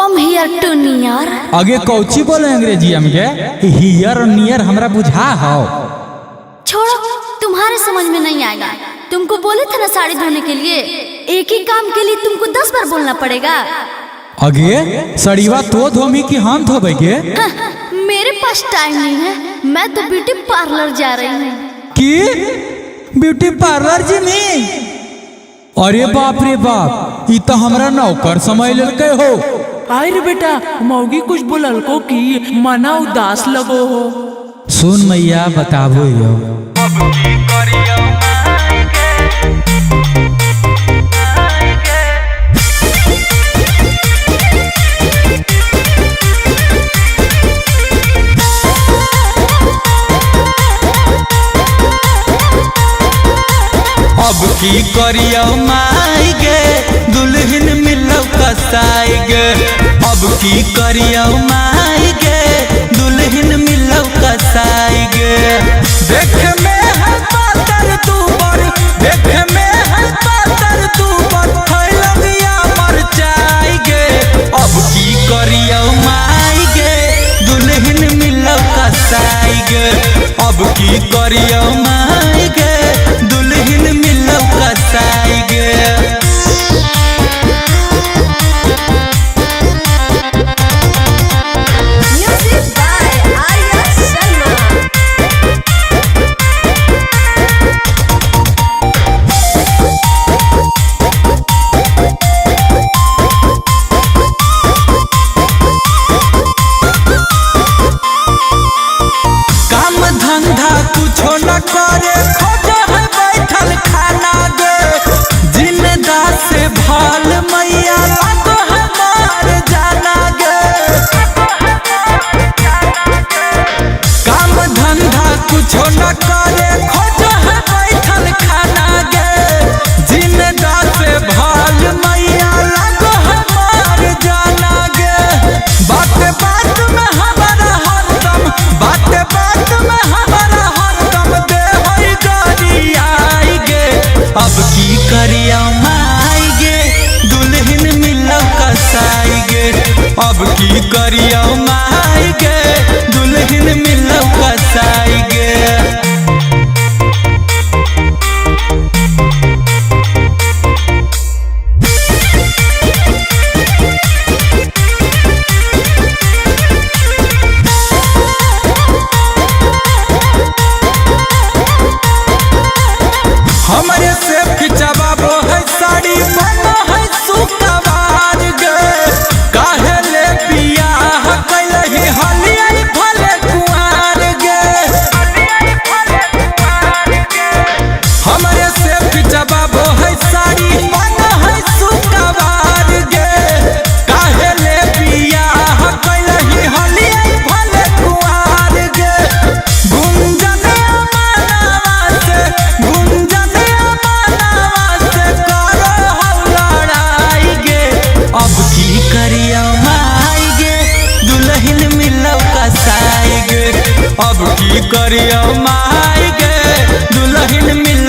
Come here two नियर। आगे कौची बोले अंग्रेजी में हियर और नियर हमरा बुझा हो। छोड़ो, तुम्हारे समझ में नहीं आएगा। तुमको बोले थे ना साड़ी धोने के लिए, एक ही काम के लिए तुमको 10 बार बोलना पड़ेगा। अगे सड़ीवा तो धोमी की हम धोबेगे। हाँ, मेरे पास टाइम नहीं है, मैं तो ब्यूटी पार्लर जा रही हूँ। की ब्यूटी पार्लर जी में? अरे बाप रे बाप, ये तो हमरा नौकर समय ललके हो। आय रे बेटा, मौगी कुछ बोलल को कि मना उदास लगो हो। सुन मैया बताबो यो। अब की करियो माई गे, दुल्हन मिलो कसाई गे। अब की करियो माई गे, दुल्हन मिलो कसाई गे। देख में है पातर तू बर, देख में है पातर तू बर, फैलगिया मरचाई गे। अब की करियो माई गे, दुल्हन मिलो कसाई गे। अब की करियो माई गे, दुल्हन मिलो कसाई गे। काम धंधा कुछो न करे, खोजो है बैठल खाना गे। जिंदा से भाल मैया लागो है मार जाना गे। काम धंधा कुछो न करे, खोजो है बैठल खाना गे। जिंदा से भाल मैया लागो है मार जाना गे। बात बात में हमारा हरदम, बात बात में हमारा हरदम दे होई गाड़ी आई गे। अब की करिया माई गे, दुल्हन मिलो कसाई गे। अब की करिया माई गे, दुल्हन मिलो कसाई गे। हमारे से खिंचवाबो है साड़ी, बनो है सुकवार गे। काहे ले बियाह कैलही हलियाई भले कुआर गे। हमारे से खिंचवाबो है साड़ी, बनो है सुकवार गे। काहे ले बियाह कैलही हलियाई भले कुआर गे। गुंजन अमनवा से, गुंजन अब की करिया माई गे, दुल्हन मिलो कसाई गे। अब की करिया माई गे, दुल्हन मिलो